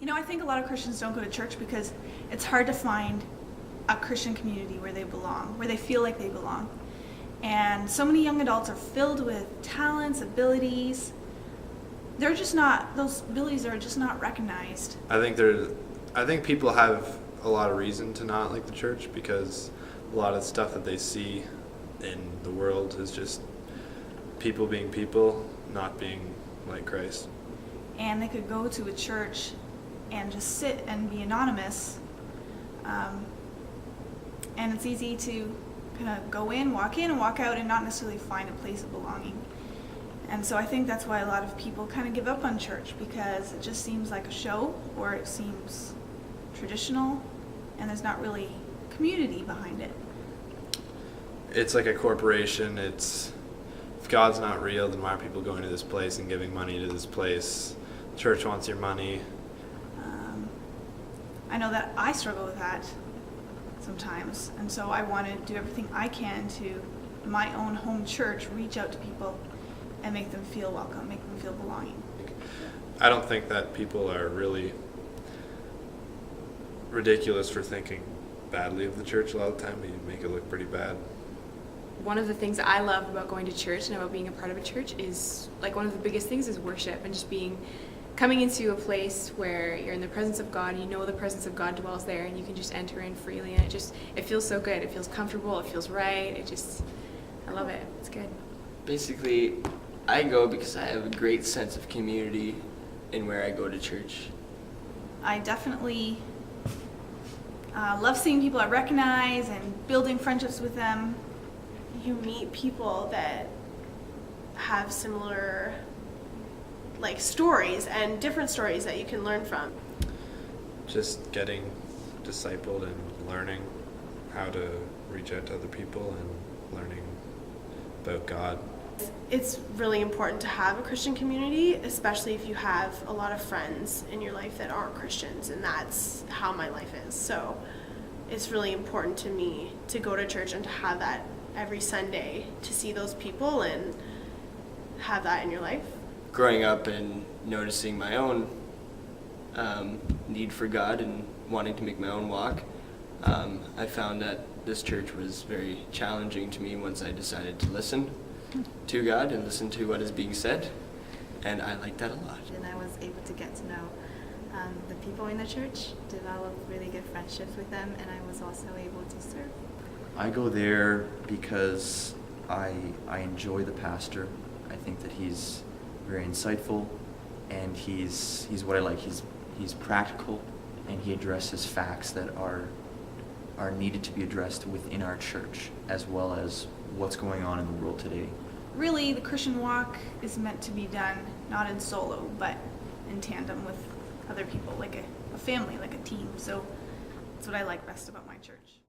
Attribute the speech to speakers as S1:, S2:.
S1: I think a lot of Christians don't go to church because it's hard to find a Christian community where they belong, where they feel like they belong. And so many young adults are filled with talents, abilities. Those abilities are just not recognized.
S2: I think people have a lot of reason to not like the church because a lot of stuff that they see in the world is just people being people, not being like Christ.
S1: And they could go to a church and just sit and be anonymous. And it's easy to kind of go in and walk out and not necessarily find a place of belonging. And so I think that's why a lot of people kind of give up on church, because it just seems like a show, or it seems traditional, and there's not really community behind it.
S2: It's like a corporation. If God's not real, then why are people going to this place and giving money to this place? Church wants your money.
S1: I know that I struggle with that sometimes, and so I want to do everything I can to, my own home church, reach out to people and make them feel welcome, make them feel belonging.
S2: I don't think that people are really ridiculous for thinking badly of the church. A lot of the time, you make it look pretty bad.
S3: One of the things I love about going to church and about being a part of a church is, like, one of the biggest things is worship, and just coming into a place where you're in the presence of God, and you know the presence of God dwells there, and you can just enter in freely, and it feels so good. It feels comfortable, it feels right, I love it. It's good.
S4: Basically, I go because I have a great sense of community in where I go to church.
S1: I definitely love seeing people I recognize and building friendships with them.
S5: You meet people that have similar stories and different stories that you can learn from.
S2: Just getting discipled and learning how to reach out to other people and learning about God.
S5: It's really important to have a Christian community, especially if you have a lot of friends in your life that aren't Christians, and that's how my life is. So it's really important to me to go to church and to have that every Sunday, to see those people and have that in your life.
S4: Growing up and noticing my own need for God and wanting to make my own walk, I found that this church was very challenging to me once I decided to listen to God and listen to what is being said, and I like that a lot.
S6: And I was able to get to know the people in the church, develop really good friendships with them, and I was also able to serve.
S7: I go there because I enjoy the pastor. I think that he's very insightful, and he's what I like. He's practical, and he addresses facts that are needed to be addressed within our church, as well as what's going on in the world today.
S1: Really, the Christian walk is meant to be done not in solo, but in tandem with other people, like a family, like a team. So that's what I like best about my church.